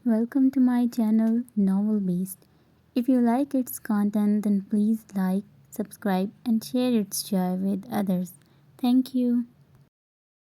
Welcome to my channel Novel Beast. If you like its content, then please like, subscribe, and share its joy with others. Thank you.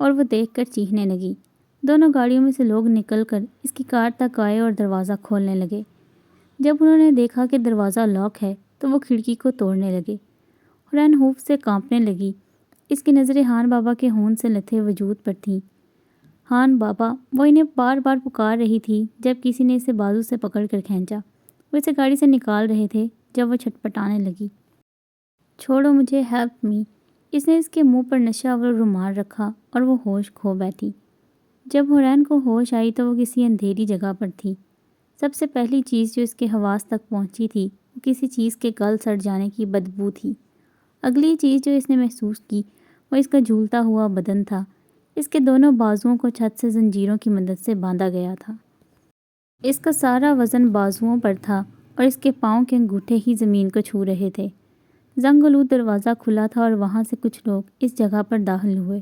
اور وہ دیکھ کر چیخنے لگی۔ دونوں گاڑیوں میں سے لوگ نکل کر اس کی کار تک آئے اور دروازہ کھولنے لگے۔ جب انہوں نے دیکھا کہ دروازہ لاک ہے تو وہ کھڑکی کو توڑنے لگے۔ حورین خوف سے کانپنے لگی۔ اس کی نظریں حان بابا کے خون سے لتھے وجود پر تھیں۔ حان بابا، وہ انہیں بار بار پکار رہی تھی جب کسی نے اسے بازو سے پکڑ کر کھینچا۔ وہ اسے گاڑی سے نکال رہے تھے جب وہ چھٹپٹانے لگی۔ چھوڑو مجھے، ہیلپ می۔ اس نے اس کے منہ پر نشہ آور رومال رکھا اور وہ ہوش کھو بیٹھی۔ جب حورین کو ہوش آئی تو وہ کسی اندھیری جگہ پر تھی۔ سب سے پہلی چیز جو اس کے حواس تک پہنچی تھی وہ کسی چیز کے گل سڑ جانے کی بدبو تھی۔ اگلی چیز جو اس نے محسوس کی وہ اس کا جھولتا ہوا بدن تھا۔ اس کے دونوں بازوؤں کو چھت سے زنجیروں کی مدد سے باندھا گیا تھا۔ اس کا سارا وزن بازوؤں پر تھا اور اس کے پاؤں کے انگوٹھے ہی زمین کو چھو رہے تھے۔ زنگ آلود دروازہ کھلا تھا اور وہاں سے کچھ لوگ اس جگہ پر داخل ہوئے۔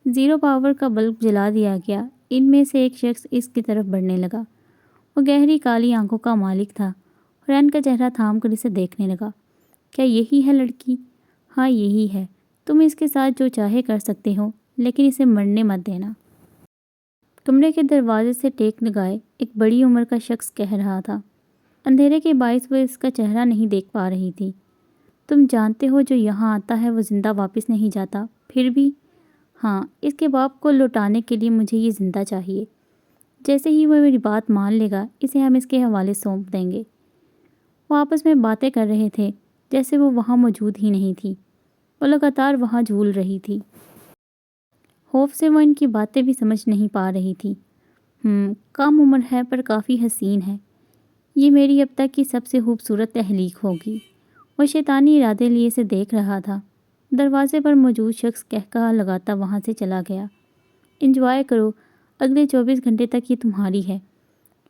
زیرو پاور کا بلب جلا دیا گیا۔ ان میں سے ایک شخص اس کی طرف بڑھنے لگا۔ وہ گہری کالی آنکھوں کا مالک تھا۔ حورین کا چہرہ تھام کر اسے دیکھنے لگا۔ کیا یہی ہے لڑکی؟ ہاں یہی ہے۔ تم اس کے ساتھ جو چاہے کر سکتے ہو لیکن اسے مرنے مت دینا۔ کمرے کے دروازے سے ٹیک لگائے ایک بڑی عمر کا شخص کہہ رہا تھا۔ اندھیرے کے باعث وہ اس کا چہرہ نہیں دیکھ پا رہی تھی۔ تم جانتے ہو جو یہاں آتا ہے وہ زندہ واپس نہیں جاتا، پھر بھی؟ ہاں، اس کے باپ کو لوٹانے کے لیے مجھے یہ زندہ چاہیے۔ جیسے ہی وہ میری بات مان لے گا اسے ہم اس کے حوالے سونپ دیں گے۔ وہ آپس میں باتیں کر رہے تھے جیسے وہ وہاں موجود ہی نہیں تھی۔ وہ لگاتار وہاں جھول رہی تھی۔ خوف سے وہ ان کی باتیں بھی سمجھ نہیں پا رہی تھی۔ کم عمر ہے پر کافی حسین ہے۔ یہ میری اب تک کی سب سے خوبصورت تحلیق ہوگی۔ وہ شیطانی ارادے لیے اسے دیکھ رہا تھا۔ دروازے پر موجود شخص کہکہا لگاتا وہاں سے چلا گیا۔ انجوائے کرو، اگلے 24 گھنٹے تک یہ تمہاری ہے۔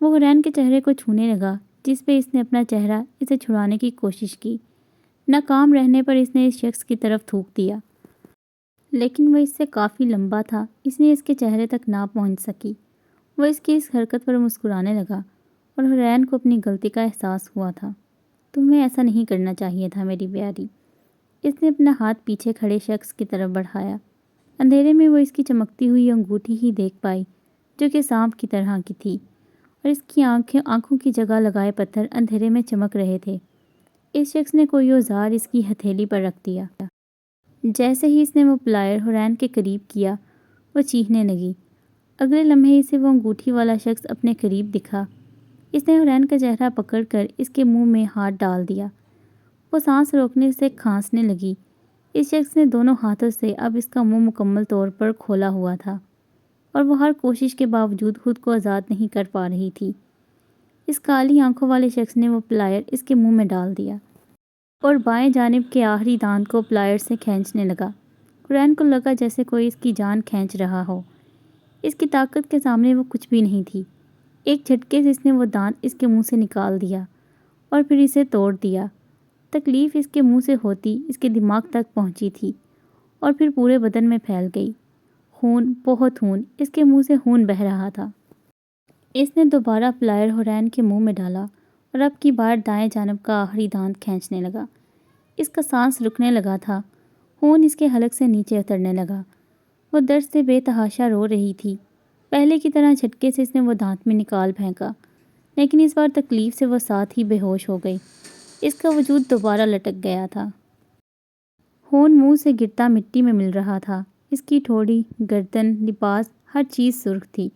وہ حورین کے چہرے کو چھونے لگا جس پہ اس نے اپنا چہرہ اسے چھڑانے کی کوشش کی۔ ناکام رہنے پر اس نے اس شخص کی طرف تھوک دیا، لیکن وہ اس سے کافی لمبا تھا، اس نے اس کے چہرے تک نہ پہنچ سکی۔ وہ اس کی اس حرکت پر مسکرانے لگا اور حورین کو اپنی غلطی کا احساس ہوا تھا۔ تمہیں ایسا نہیں کرنا چاہیے تھا میری پیاری۔ اس نے اپنا ہاتھ پیچھے کھڑے شخص کی طرف بڑھایا۔ اندھیرے میں وہ اس کی چمکتی ہوئی انگوٹھی ہی دیکھ پائی جو کہ سانپ کی طرح کی تھی، اور اس کی آنکھوں کی جگہ لگائے پتھر اندھیرے میں چمک رہے تھے۔ اس شخص نے کوئی اوزار اس کی ہتھیلی پر رکھ دیا۔ جیسے ہی اس نے وہ پلائر حورین کے قریب کیا وہ چیخنے لگی۔ اگلے لمحے اسے وہ انگوٹھی والا شخص اپنے قریب دکھا۔ اس نے حورین کا چہرہ پکڑ کر اس کے منہ میں ہاتھ ڈال دیا۔ وہ سانس روکنے سے کھانسنے لگی۔ اس شخص نے دونوں ہاتھوں سے اب اس کا منہ مکمل طور پر کھولا ہوا تھا اور وہ ہر کوشش کے باوجود خود کو آزاد نہیں کر پا رہی تھی۔ اس کالی آنکھوں والے شخص نے وہ پلائر اس کے منہ میں ڈال دیا اور بائیں جانب کے آخری دانت کو پلائر سے کھینچنے لگا۔ حورین کو لگا جیسے کوئی اس کی جان کھینچ رہا ہو۔ اس کی طاقت کے سامنے وہ کچھ بھی نہیں تھی۔ ایک جھٹکے سے اس نے وہ دانت اس کے منہ سے نکال دیا اور پھر اسے توڑ دیا۔ تکلیف اس کے منہ سے ہوتی اس کے دماغ تک پہنچی تھی اور پھر پورے بدن میں پھیل گئی۔ خون، بہت خون، اس کے منہ سے خون بہہ رہا تھا۔ اس نے دوبارہ پلائر حورین کے منہ میں ڈالا اور اب کی بار دائیں جانب کا آخری دانت کھینچنے لگا۔ اس کا سانس رکنے لگا تھا۔ خون اس کے حلق سے نیچے اترنے لگا۔ وہ درد سے بے تحاشا رو رہی تھی۔ پہلے کی طرح جھٹکے سے اس نے وہ دانت میں نکال پھینکا، لیکن اس بار تکلیف سے وہ ساتھ ہی بے ہوش ہو گئی۔ اس کا وجود دوبارہ لٹک گیا تھا۔ خون منہ سے گرتا مٹی میں مل رہا تھا۔ اس کی ٹھوڑی، گردن، لباس، ہر چیز سرخ تھی۔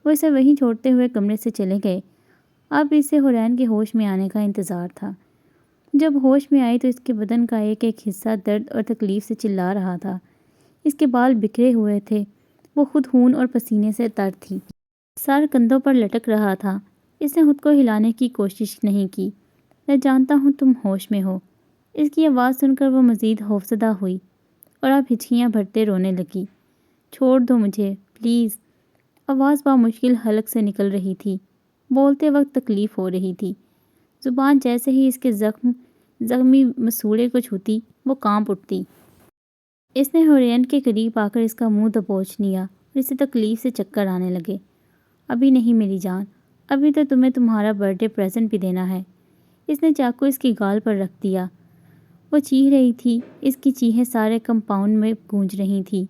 وہ اسے وہیں چھوڑتے ہوئے کمرے سے چلے گئے۔ اب اسے حورین کے ہوش میں آنے کا انتظار تھا۔ جب ہوش میں آئی تو اس کے بدن کا ایک ایک حصہ درد اور تکلیف سے چلا رہا تھا۔ اس کے بال بکھرے ہوئے تھے۔ وہ خود خون اور پسینے سے تر تھی۔ سر کندھوں پر لٹک رہا تھا۔ اس نے خود کو ہلانے کی کوشش نہیں کی۔ میں جانتا ہوں تم ہوش میں ہو۔ اس کی آواز سن کر وہ مزید خوفزدہ ہوئی اور اب ہچکیاں بھرتے رونے لگی۔ چھوڑ دو مجھے، پلیز۔ آواز بامشکل حلق سے نکل رہی تھی۔ بولتے وقت تکلیف ہو رہی تھی۔ زبان جیسے ہی اس کے زخمی مسوڑے کو چھوتی وہ کانپ اٹھتی۔ اس نے حورین کے قریب آ کر اس کا منہ دبوچ لیا اور اسے تکلیف سے چکر آنے لگے۔ ابھی نہیں میری جان، ابھی تو تمہیں تمہارا برتھ ڈے پریزنٹ بھی دینا ہے۔ اس نے چاقو اس کی گال پر رکھ دیا۔ وہ چیخ رہی تھی۔ اس کی چیخیں سارے کمپاؤنڈ میں گونج رہی تھیں۔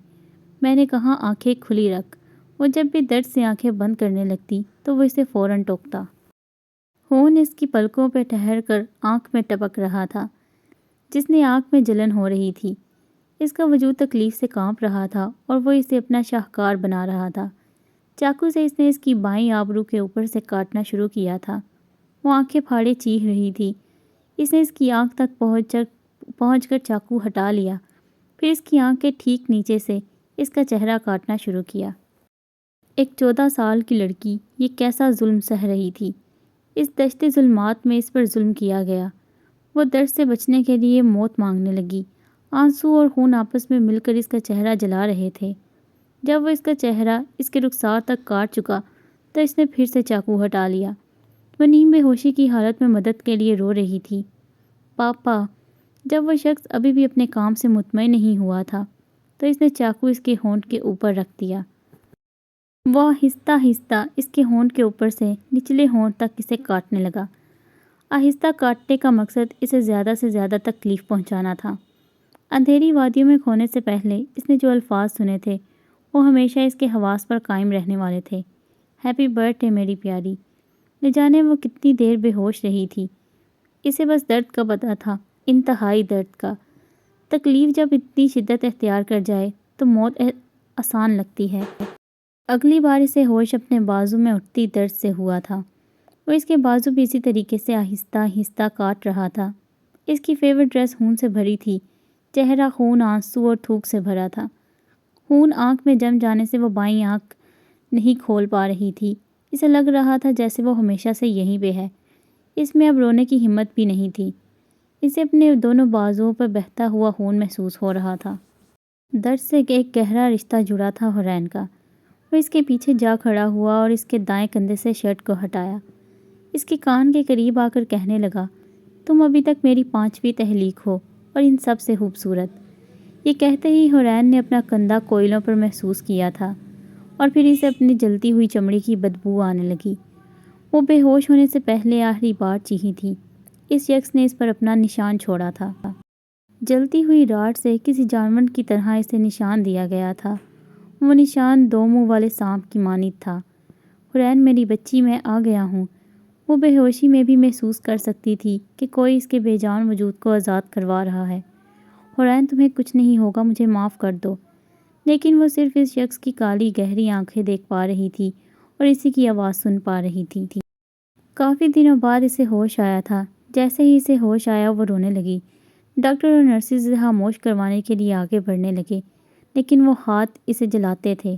میں نے کہا آنکھیں کھلی رکھ۔ وہ جب بھی درد سے آنکھیں بند کرنے لگتی تو وہ اسے فوراً ٹوکتا۔ خون اس کی پلکوں پہ ٹھہر کر آنکھ میں ٹپک رہا تھا، جس نے آنکھ میں جلن ہو رہی تھی۔ اس کا وجود تکلیف سے کانپ رہا تھا اور وہ اسے اپنا شاہکار بنا رہا تھا۔ چاقو سے اس نے اس کی بائیں آبرو کے اوپر سے کاٹنا شروع کیا تھا۔ وہ آنکھیں پھاڑے چیخ رہی تھی۔ اس نے اس کی آنکھ تک پہنچ کر چاقو ہٹا لیا، پھر اس کی آنکھ کے ٹھیک نیچے سے اس کا چہرہ کاٹنا شروع کیا۔ ایک 14 سال کی لڑکی یہ کیسا ظلم سہ رہی تھی۔ اس دشت ظلمات میں اس پر ظلم کیا گیا۔ وہ درد سے بچنے کے لیے موت مانگنے لگی۔ آنسو اور خون آپس میں مل کر اس کا چہرہ جلا رہے تھے۔ جب وہ اس کا چہرہ اس کے رخسار تک کاٹ چکا تو اس نے پھر سے چاقو ہٹا لیا۔ وہ نیم بے ہوشی کی حالت میں مدد کے لیے رو رہی تھی۔ پاپا۔ جب وہ شخص ابھی بھی اپنے کام سے مطمئن نہیں ہوا تھا تو اس نے چاقو اس کے ہونٹ کے اوپر رکھ دیا۔ وہ آہستہ آہستہ اس کے ہونٹ کے اوپر سے نچلے ہونٹ تک اسے کاٹنے لگا۔ آہستہ کاٹنے کا مقصد اسے زیادہ سے زیادہ تکلیف پہنچانا تھا۔ اندھیری وادیوں میں کھونے سے پہلے اس نے جو الفاظ سنے تھے وہ ہمیشہ اس کے حواس پر قائم رہنے والے تھے۔ ہیپی برتھ ڈے میری پیاری۔ نہ جانے وہ کتنی دیر بے ہوش رہی تھی۔ اسے بس درد کا پتہ تھا، انتہائی درد کا۔ تکلیف جب اتنی شدت اختیار کر جائے تو موت آسان لگتی ہے۔ اگلی بار اسے ہوش اپنے بازو میں اٹھتی درد سے ہوا تھا۔ وہ اس کے بازو بھی اسی طریقے سے آہستہ آہستہ کاٹ رہا تھا۔ اس کی فیورٹ ڈریس خون سے بھری تھی۔ چہرہ خون، آنسو اور تھوک سے بھرا تھا۔ خون آنکھ میں جم جانے سے وہ بائیں آنکھ نہیں کھول پا رہی تھی۔ اسے لگ رہا تھا جیسے وہ ہمیشہ سے یہیں پہ ہے۔ اس میں اب رونے کی ہمت بھی نہیں تھی۔ اسے اپنے دونوں بازوؤں پر بہتا ہوا خون محسوس ہو رہا تھا۔ درد سے ایک گہرا رشتہ جڑا تھا حورین کا۔ وہ اس کے پیچھے جا کھڑا ہوا اور اس کے دائیں کندھے سے شرٹ کو ہٹایا۔ اس کے کان کے قریب آ کر کہنے لگا، تم ابھی تک میری 5ویں تحلیق ہو اور ان سب سے خوبصورت۔ یہ کہتے ہی حورین نے اپنا کندھا کوئلوں پر محسوس کیا تھا اور پھر اسے اپنی جلتی ہوئی چمڑی کی بدبو آنے لگی۔ وہ بے ہوش ہونے سے پہلے آخری بار چیخی تھی۔ اس شخص نے اس پر اپنا نشان چھوڑا تھا۔ جلتی ہوئی راڈ سے کسی جانور کی طرح اسے نشان دیا گیا تھا۔ وہ نشان 2 منہ والے سانپ کی مانند تھا۔ حورین میری بچی، میں آ گیا ہوں۔ وہ بے ہوشی میں بھی محسوس کر سکتی تھی کہ کوئی اس کے بے جان وجود کو آزاد کروا رہا ہے۔ حورین تمہیں کچھ نہیں ہوگا، مجھے معاف کر دو۔ لیکن وہ صرف اس شخص کی کالی گہری آنکھیں دیکھ پا رہی تھی اور اسی کی آواز سن پا رہی تھی۔ کافی دنوں بعد اسے ہوش آیا تھا۔ جیسے ہی اسے ہوش آیا وہ رونے لگی۔ ڈاکٹر اور نرسز اسے خاموش کروانے کے لیے آگے بڑھنے لگے، لیکن وہ ہاتھ اسے جلاتے تھے۔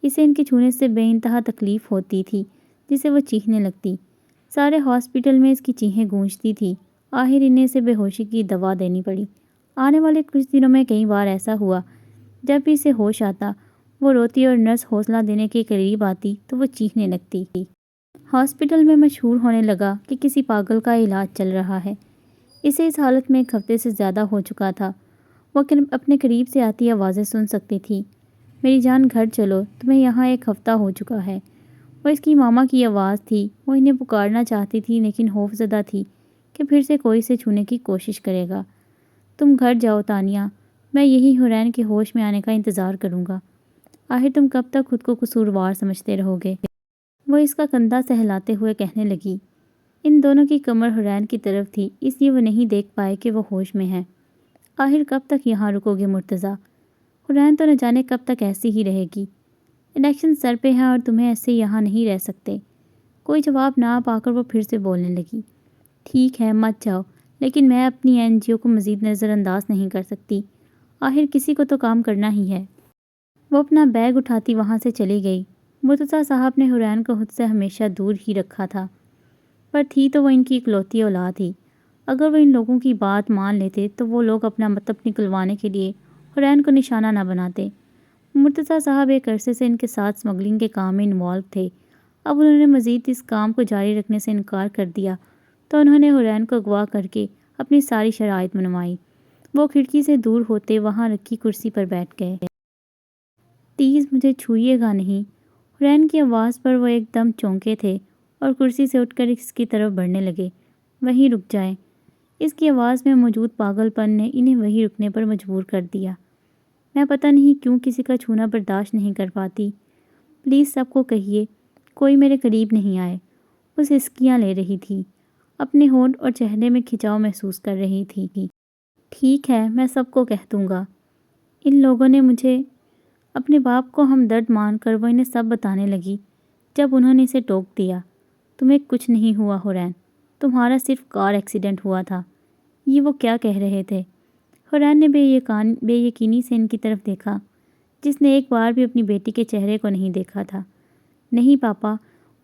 اسے ان کے چھونے سے بے انتہا تکلیف ہوتی تھی جسے وہ چیخنے لگتی۔ سارے ہاسپٹل میں اس کی چیخیں گونجتی تھی۔ آخر انہیں اسے بے ہوشی کی دوا دینی پڑی۔ آنے والے کچھ دنوں میں کئی بار ایسا ہوا، جب بھی اسے ہوش آتا وہ روتی اور نرس حوصلہ دینے کے قریب آتی تو وہ چیخنے لگتی۔ ہاسپٹل میں مشہور ہونے لگا کہ کسی پاگل کا علاج چل رہا ہے۔ اسے اس حالت میں 1 ہفتے سے زیادہ ہو چکا تھا۔ وہ اپنے قریب سے آتی آوازیں سن سکتی تھی۔ میری جان گھر چلو، تمہیں یہاں 1 ہفتہ ہو چکا ہے۔ وہ اس کی ماما کی آواز تھی۔ وہ انہیں پکارنا چاہتی تھی لیکن خوف زدہ تھی کہ پھر سے کوئی اسے چھونے کی کوشش کرے گا۔ تم گھر جاؤ تانیہ، میں یہی حورین کے ہوش میں آنے کا انتظار کروں گا۔ آخر تم کب تک خود کو قصوروار سمجھتے رہو گے؟ وہ اس کا کندھا سہلاتے ہوئے کہنے لگی۔ ان دونوں کی کمر حورین کی طرف تھی، اس لیے وہ نہیں دیکھ پائے کہ وہ ہوش میں ہیں۔ آخر کب تک یہاں رکو گے مرتضیٰ؟ حورین تو نہ جانے کب تک ایسی ہی رہے گی۔ الیکشن سر پہ ہیں اور تمہیں ایسے یہاں نہیں رہ سکتے۔ کوئی جواب نہ پا کر وہ پھر سے بولنے لگی۔ ٹھیک ہے، مت جاؤ، لیکن میں اپنی NGO کو مزید نظر انداز نہیں کر سکتی۔ آخر کسی کو تو کام کرنا ہی ہے۔ وہ اپنا بیگ اٹھاتی وہاں سے چلی گئی۔ مرتضیٰ صاحب نے حورین کو خود سے ہمیشہ دور ہی رکھا تھا، پر تھی تو وہ ان کی اکلوتی اولاد ہی۔ اگر وہ ان لوگوں کی بات مان لیتے تو وہ لوگ اپنا مطلب نکلوانے کے لیے حورین کو نشانہ نہ بناتے۔ مرتضیٰ صاحب ایک عرصے سے ان کے ساتھ سمگلنگ کے کام میں انوالو تھے۔ اب انہوں نے مزید اس کام کو جاری رکھنے سے انکار کر دیا تو انہوں نے حورین کو اغوا کر کے اپنی ساری شرائط منوائی۔ وہ کھڑکی سے دور ہوتے وہاں رکھی کرسی پر بیٹھ گئے۔ پلیز مجھے چھوئیے گا نہیں۔ حورین کی آواز پر وہ ایک دم چونکے تھے اور کرسی سے اٹھ کر اس کی طرف بڑھنے لگے۔ وہیں رک جائیں۔ اس کی آواز میں موجود پاگل پن نے انہیں وہیں رکنے پر مجبور کر دیا۔ میں پتہ نہیں کیوں کسی کا چھونا برداشت نہیں کر پاتی۔ پلیز سب کو کہیے کوئی میرے قریب نہیں آئے۔ وہ سسکیاں لے رہی تھی، اپنے ہونٹ اور چہرے میں کھچاؤ محسوس کر رہی تھی۔ ٹھیک ہے، میں سب کو کہہ دوں گا۔ ان لوگوں نے مجھے اپنے باپ کو ہمدرد مان کر وہ انہیں سب بتانے لگی جب انہوں نے اسے ٹوک دیا۔ تمہیں کچھ نہیں ہوا حورین، تمہارا صرف کار ایکسیڈنٹ ہوا تھا۔ یہ وہ کیا کہہ رہے تھے؟ حورین نے بے یقینی سے ان کی طرف دیکھا، جس نے ایک بار بھی اپنی بیٹی کے چہرے کو نہیں دیکھا تھا۔ نہیں پاپا،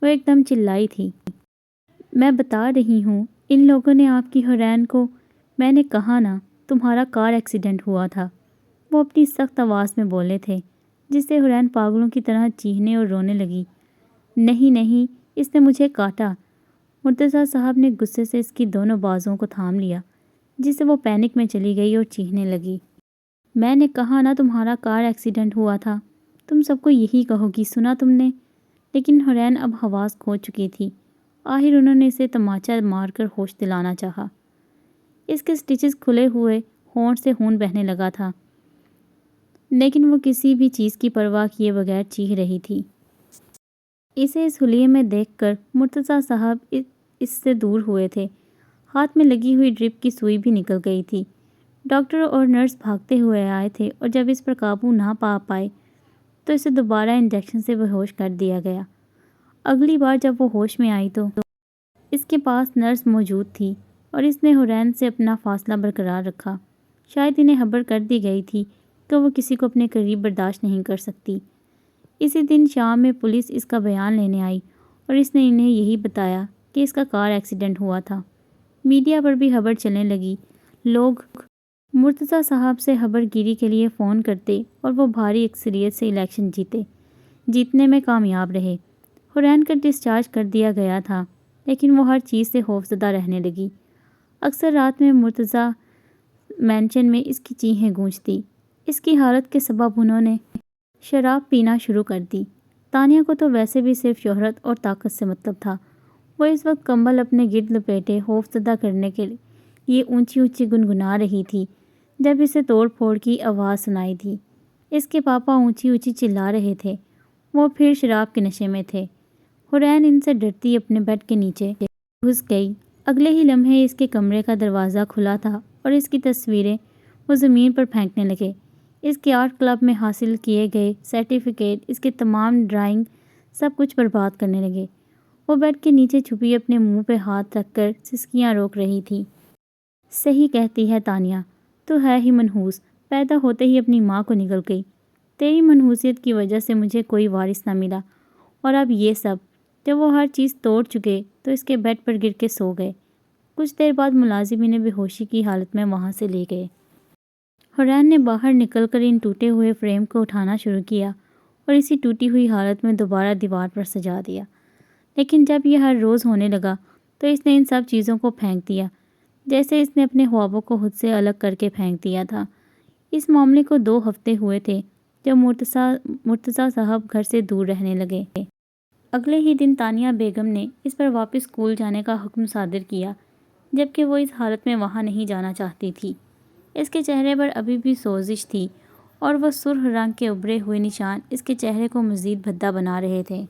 وہ ایک دم چلائی تھی۔ میں بتا رہی ہوں، ان لوگوں نے آپ کی حورین کو، میں نے کہا نا تمہارا کار ایکسیڈنٹ ہوا تھا۔ وہ اپنی سخت آواز میں بولے تھے، جس سے حورین پاگلوں کی طرح چیخنے اور رونے لگی۔ نہیں نہیں، اس نے مجھے کاٹا۔ مرتضیٰ صاحب نے غصے سے اس کی دونوں بازوؤں کو تھام لیا، جس سے وہ پینک میں چلی گئی اور چیخنے لگی۔ میں نے کہا نا تمہارا کار ایکسیڈنٹ ہوا تھا، تم سب کو یہی کہو گی، سنا تم نے؟ لیکن حورین اب حواس کھو چکی تھی۔ آخر انہوں نے اسے تماچا مار کر ہوش دلانا چاہا۔ اس کے سٹچز کھلے ہوئے ہونٹ سے خون بہنے لگا تھا، لیکن وہ کسی بھی چیز کی پرواہ کیے بغیر چیخ رہی تھی۔ اسے اس حلیے میں دیکھ کر مرتضیٰ صاحب اس سے دور ہوئے تھے۔ ہاتھ میں لگی ہوئی ڈرپ کی سوئی بھی نکل گئی تھی۔ ڈاکٹر اور نرس بھاگتے ہوئے آئے تھے اور جب اس پر قابو نہ پا پائے تو اسے دوبارہ انجیکشن سے بے ہوش کر دیا گیا۔ اگلی بار جب وہ ہوش میں آئی تو اس کے پاس نرس موجود تھی اور اس نے حورین سے اپنا فاصلہ برقرار رکھا۔ شاید انہیں خبر کر دی گئی تھی کہ وہ کسی کو اپنے قریب برداشت نہیں کر سکتی۔ اسی دن شام میں پولیس اس کا بیان لینے آئی اور اس نے انہیں یہی بتایا کہ اس کا کار ایکسیڈنٹ ہوا تھا۔ میڈیا پر بھی خبر چلنے لگی۔ لوگ مرتضیٰ صاحب سے خبر گیری کے لیے فون کرتے اور وہ بھاری اکثریت سے الیکشن جیتنے میں کامیاب رہے۔ حورین کا ڈسچارج کر دیا گیا تھا، لیکن وہ ہر چیز سے خوفزدہ رہنے لگی۔ اکثر رات میں مرتضیٰ مینشن میں اس کی چیخیں گونجتی۔ اس کی حالت کے سبب انہوں نے شراب پینا شروع کر دی۔ تانیہ کو تو ویسے بھی صرف شہرت اور طاقت سے مطلب تھا۔ وہ اس وقت کمبل اپنے گرد لپیٹے خوفزدہ کرنے کے لیے اونچی اونچی گنگنا رہی تھی جب اسے توڑ پھوڑ کی آواز سنائی دی۔ اس کے پاپا اونچی اونچی چلا رہے تھے۔ وہ پھر شراب کے نشے میں تھے۔ حورین ان سے ڈرتی اپنے بیڈ کے نیچے گھس گئی۔ اگلے ہی لمحے اس کے کمرے کا دروازہ کھلا تھا اور اس کی تصویریں وہ زمین پر پھینکنے لگے۔ اس کے آرٹ کلب میں حاصل کیے گئے سرٹیفکیٹ، اس کے تمام ڈرائنگ، سب کچھ برباد کرنے لگے۔ وہ بیڈ کے نیچے چھپی اپنے منہ پہ ہاتھ رکھ کر سسکیاں روک رہی تھی۔ صحیح کہتی ہے تانیہ، تو ہے ہی منحوس، پیدا ہوتے ہی اپنی ماں کو نگل گئی۔ تیری منحوسیت کی وجہ سے مجھے کوئی وارث نہ ملا، اور اب یہ سب۔ جب وہ ہر چیز توڑ چکے تو اس کے بیڈ پر گر کے سو گئے۔ کچھ دیر بعد ملازم انہیں بے ہوشی کی حالت میں وہاں سے لے گئے۔ حورین نے باہر نکل کر ان ٹوٹے ہوئے فریم کو اٹھانا شروع کیا اور اسی ٹوٹی ہوئی حالت میں دوبارہ دیوار پر سجا دیا۔ لیکن جب یہ ہر روز ہونے لگا تو اس نے ان سب چیزوں کو پھینک دیا، جیسے اس نے اپنے خوابوں کو خود سے الگ کر کے پھینک دیا تھا۔ اس معاملے کو 2 ہفتے ہوئے تھے جب مرتضیٰ صاحب گھر سے دور رہنے لگے۔ اگلے ہی دن تانیہ بیگم نے اس پر واپس اسکول جانے کا حکم صادر کیا، جبکہ وہ اس حالت میں وہاں نہیں جانا چاہتی تھی۔ اس کے چہرے پر ابھی بھی سوزش تھی اور وہ سرخ رنگ کے ابھرے ہوئے نشان اس کے چہرے کو مزید بھدا بنا رہے تھے۔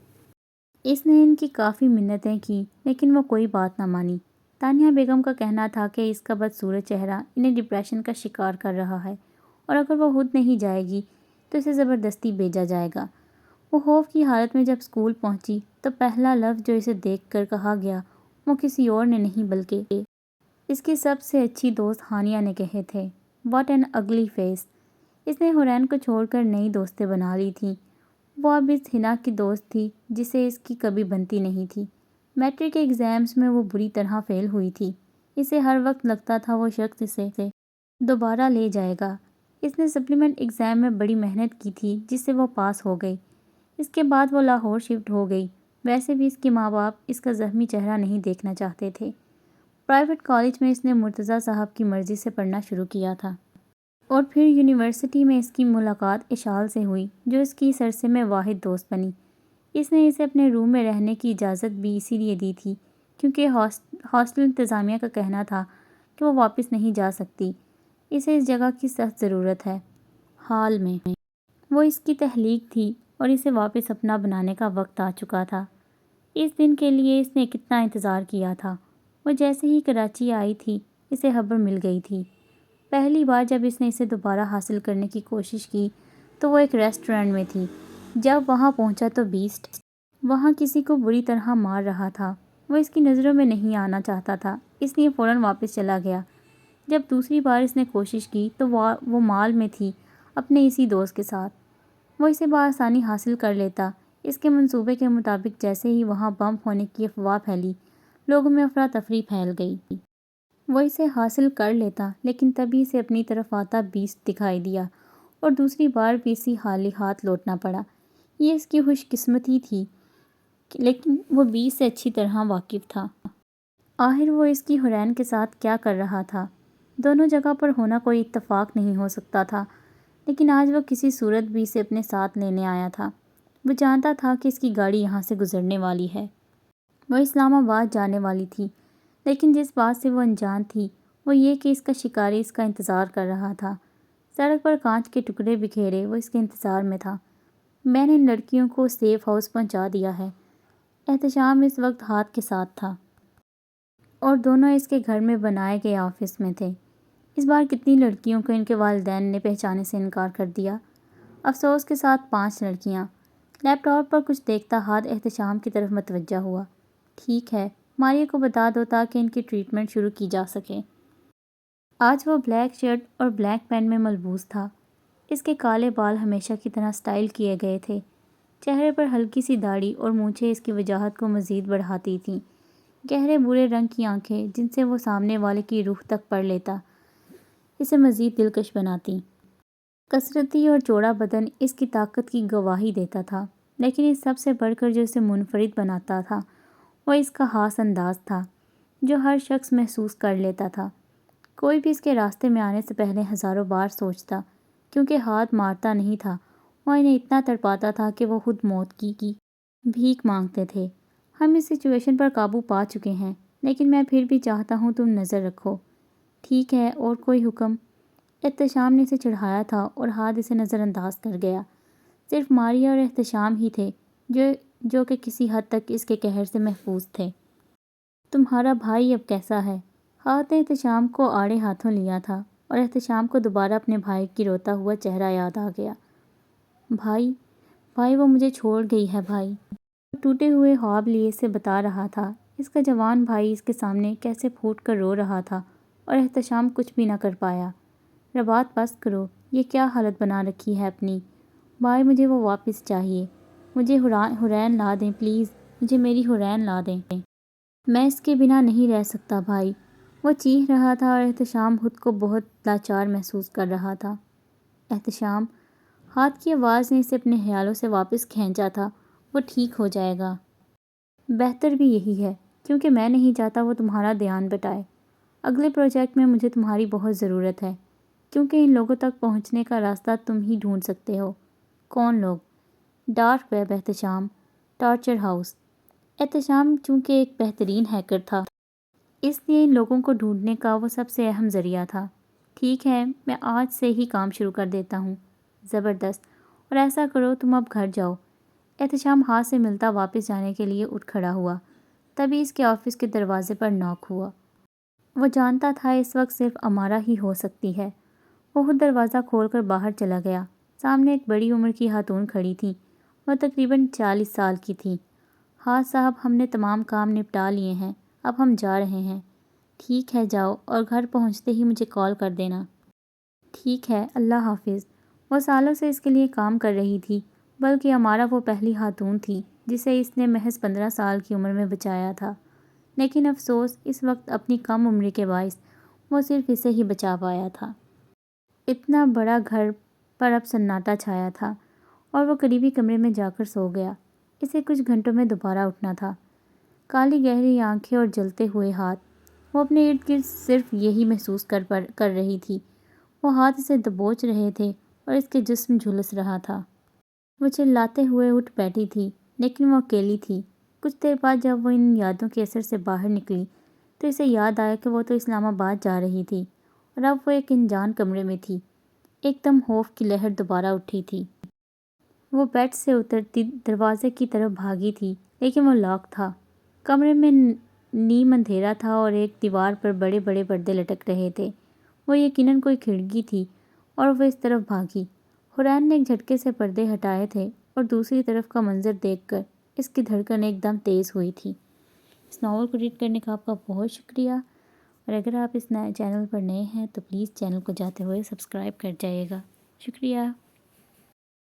اس نے ان کی کافی منتیں کی لیکن وہ کوئی بات نہ مانی۔ تانیہ بیگم کا کہنا تھا کہ اس کا بدصورت چہرہ انہیں ڈپریشن کا شکار کر رہا ہے اور اگر وہ خود نہیں جائے گی تو اسے زبردستی بھیجا جائے گا۔ وہ خوف کی حالت میں جب اسکول پہنچی تو پہلا لفظ جو اسے دیکھ کر کہا گیا وہ کسی اور نے نہیں بلکہ اس کی سب سے اچھی دوست ہانیہ نے کہے تھے۔ واٹ این اگلی فیس! اس نے حورین کو چھوڑ کر نئی دوستیں بنا لی تھیں۔ وہ اب اس حنا کی دوست تھی جسے اس کی کبھی بنتی نہیں تھی۔ میٹرک کے ایگزامز میں وہ بری طرح فیل ہوئی تھی۔ اسے ہر وقت لگتا تھا وہ شخص اسے دوبارہ لے جائے گا۔ اس نے سپلیمنٹ ایگزام میں بڑی محنت کی تھی جس سے وہ پاس ہو گئی۔ اس کے بعد وہ لاہور شفٹ ہو گئی۔ ویسے بھی اس کے ماں باپ اس کا زخمی چہرہ نہیں دیکھنا چاہتے تھے۔ پرائیویٹ کالج میں اس نے مرتضیٰ صاحب کی مرضی سے پڑھنا شروع کیا تھا اور پھر یونیورسٹی میں اس کی ملاقات اشال سے ہوئی جو اس کی اس عرصے میں واحد دوست بنی۔ اس نے اسے اپنے روم میں رہنے کی اجازت بھی اسی لیے دی تھی کیونکہ ہاسٹل انتظامیہ کا کہنا تھا کہ وہ واپس نہیں جا سکتی، اسے اس جگہ کی سخت ضرورت ہے۔ حال میں وہ اس کی تخلیق تھی اور اسے واپس اپنا بنانے کا وقت آ چکا تھا۔ اس دن کے لیے اس نے کتنا انتظار کیا تھا۔ وہ جیسے ہی کراچی آئی تھی اسے خبر مل گئی تھی۔ پہلی بار جب اس نے اسے دوبارہ حاصل کرنے کی کوشش کی تو وہ ایک ریسٹورنٹ میں تھی۔ جب وہاں پہنچا تو بیسٹ وہاں کسی کو بری طرح مار رہا تھا۔ وہ اس کی نظروں میں نہیں آنا چاہتا تھا، اس لیے فوراً واپس چلا گیا۔ جب دوسری بار اس نے کوشش کی تو وہ مال میں تھی اپنے اسی دوست کے ساتھ۔ وہ اسے بآسانی حاصل کر لیتا۔ اس کے منصوبے کے مطابق جیسے ہی وہاں بم ہونے کی افواہ پھیلی، لوگوں میں افراتفری پھیل گئی۔ وہ اسے حاصل کر لیتا، لیکن تبھی اسے اپنی طرف آتا بیسٹ دکھائی دیا اور دوسری بار بھی اسی حال ہاتھ لوٹنا پڑا۔ یہ اس کی خوش قسمتی تھی، لیکن وہ بیسٹ سے اچھی طرح واقف تھا۔ آخر وہ اس کی حورین کے ساتھ کیا کر رہا تھا؟ دونوں جگہ پر ہونا کوئی اتفاق نہیں ہو سکتا تھا، لیکن آج وہ کسی صورت بھی اسے اپنے ساتھ لینے آیا تھا۔ وہ جانتا تھا کہ اس کی گاڑی یہاں سے گزرنے والی ہے۔ وہ اسلام آباد جانے والی تھی، لیکن جس بات سے وہ انجان تھی وہ یہ کہ اس کا شکاری اس کا انتظار کر رہا تھا۔ سڑک پر کانچ کے ٹکڑے بکھیرے وہ اس کے انتظار میں تھا۔ میں نے ان لڑکیوں کو سیف ہاؤس پہنچا دیا ہے۔ احتشام اس وقت ہاتھ کے ساتھ تھا اور دونوں اس کے گھر میں بنائے گئے آفس میں تھے۔ اس بار کتنی لڑکیوں کو ان کے والدین نے پہچانے سے انکار کر دیا۔ افسوس کے ساتھ 5 لڑکیاں۔ لیپ ٹاپ پر کچھ دیکھتا ہاتھ احتشام کی طرف متوجہ ہوا۔ ٹھیک ہے، ماریہ کو بتا دو تاکہ ان کی ٹریٹمنٹ شروع کی جا سکے۔ آج وہ بلیک شرٹ اور بلیک پینٹ میں ملبوس تھا۔ اس کے کالے بال ہمیشہ کی طرح سٹائل کیے گئے تھے۔ چہرے پر ہلکی سی داڑھی اور مونچھیں اس کی وجاہت کو مزید بڑھاتی تھیں۔ گہرے بھورے رنگ کی آنکھیں جن سے وہ سامنے والے کی روح تک پڑھ لیتا، اسے مزید دلکش بناتی۔ کثرتی اور چوڑا بدن اس کی طاقت کی گواہی دیتا تھا، لیکن اس سب سے بڑھ کر جو اسے منفرد بناتا تھا وہ اس کا خاص انداز تھا جو ہر شخص محسوس کر لیتا تھا۔ کوئی بھی اس کے راستے میں آنے سے پہلے ہزاروں بار سوچتا، کیونکہ ہاتھ مارتا نہیں تھا، وہ انہیں اتنا تڑپاتا تھا کہ وہ خود موت کی بھیک مانگتے تھے۔ ہم اس سچویشن پر قابو پا چکے ہیں، لیکن میں پھر بھی چاہتا ہوں تم نظر رکھو۔ ٹھیک ہے، اور کوئی حکم؟ احتشام نے اسے چڑھایا تھا اور ہاتھ اسے نظر انداز کر گیا۔ صرف ماریہ اور احتشام ہی تھے جو کہ کسی حد تک اس کے قہر سے محفوظ تھے۔ تمہارا بھائی اب کیسا ہے؟ ہاتھ نے احتشام کو آڑے ہاتھوں لیا تھا اور احتشام کو دوبارہ اپنے بھائی کی روتا ہوا چہرہ یاد آ گیا۔ بھائی وہ مجھے چھوڑ گئی ہے بھائی۔ وہ ٹوٹے ہوئے خواب لیے سے بتا رہا تھا۔ اس کا جوان بھائی اس کے سامنے کیسے پھوٹ کر رو رہا تھا اور احتشام کچھ بھی نہ کر پایا۔ ربات بس کرو، یہ کیا حالت بنا رکھی ہے اپنی؟ بھائی مجھے وہ واپس چاہیے۔ مجھے حورین لا دیں پلیز، مجھے میری حورین لا دیں۔ میں اس کے بنا نہیں رہ سکتا بھائی۔ وہ چیخ رہا تھا اور احتشام خود کو بہت لاچار محسوس کر رہا تھا۔ احتشام، ہاتھ کی آواز نے اسے اپنے خیالوں سے واپس کھینچا تھا۔ وہ ٹھیک ہو جائے گا۔ بہتر بھی یہی ہے، کیونکہ میں نہیں چاہتا وہ تمہارا دھیان بٹائے۔ اگلے پروجیکٹ میں مجھے تمہاری بہت ضرورت ہے، کیونکہ ان لوگوں تک پہنچنے کا راستہ تم ہی ڈھونڈ سکتے ہو۔ کون لوگ؟ Dark web Ehtesham, torture house. Ehtesham چونکہ ایک بہترین ہیکر تھا، اس لیے ان لوگوں کو ڈھونڈنے کا وہ سب سے اہم ذریعہ تھا۔ ٹھیک ہے، میں آج سے ہی کام شروع کر دیتا ہوں۔ زبردست، اور ایسا کرو تم اب گھر جاؤ۔ احتشام ہاتھ سے ملتا واپس جانے کے لیے اٹھ کھڑا ہوا، تبھی اس کے آفس کے دروازے پر ناک ہوا۔ وہ جانتا تھا اس وقت صرف امارہ ہی ہو سکتی ہے۔ وہ خود دروازہ کھول کر باہر چلا گیا۔ سامنے ایک بڑی عمر کی خاتون کھڑی تھی۔ وہ تقریباً 40 سال کی تھی۔ ہاں صاحب، ہم نے تمام کام نپٹا لیے ہیں، اب ہم جا رہے ہیں۔ ٹھیک ہے جاؤ، اور گھر پہنچتے ہی مجھے کال کر دینا۔ ٹھیک ہے، اللہ حافظ۔ وہ سالوں سے اس کے لیے کام کر رہی تھی، بلکہ امارہ وہ پہلی خاتون تھی جسے اس نے محض 15 سال کی عمر میں بچایا تھا، لیکن افسوس اس وقت اپنی کم عمری کے باعث وہ صرف اسے ہی بچا پایا تھا۔ اتنا بڑا گھر پر اب سناٹا چھایا تھا اور وہ قریبی کمرے میں جا کر سو گیا۔ اسے کچھ گھنٹوں میں دوبارہ اٹھنا تھا۔ کالی گہری آنکھیں اور جلتے ہوئے ہاتھ، وہ اپنے ارد گرد صرف یہی محسوس کر رہی تھی۔ وہ ہاتھ اسے دبوچ رہے تھے اور اس کے جسم جھلس رہا تھا۔ وہ چلاتے ہوئے اٹھ بیٹھی تھی، لیکن وہ اکیلی تھی۔ کچھ دیر بعد جب وہ ان یادوں کے اثر سے باہر نکلی تو اسے یاد آیا کہ وہ تو اسلام آباد جا رہی تھی اور اب وہ ایک انجان کمرے میں تھی۔ ایک دم خوف کی لہر دوبارہ اٹھی تھی۔ وہ بیڈ سے اترتی دروازے کی طرف بھاگی تھی، لیکن وہ لاک تھا۔ کمرے میں نیم اندھیرا تھا اور ایک دیوار پر بڑے بڑے پردے لٹک رہے تھے۔ وہ یقیناً کوئی کھڑکی تھی اور وہ اس طرف بھاگی۔ حورین نے ایک جھٹکے سے پردے ہٹائے تھے اور دوسری طرف کا منظر دیکھ کر اس کی دھڑکن ایک دم تیز ہوئی تھی۔ اس ناول کو ریڈ کرنے کا آپ کا بہت شکریہ، اور اگر آپ اس نئے چینل پر نئے ہیں تو پلیز چینل کو جاتے ہوئے سبسکرائب کر جائیے گا۔ شکریہ۔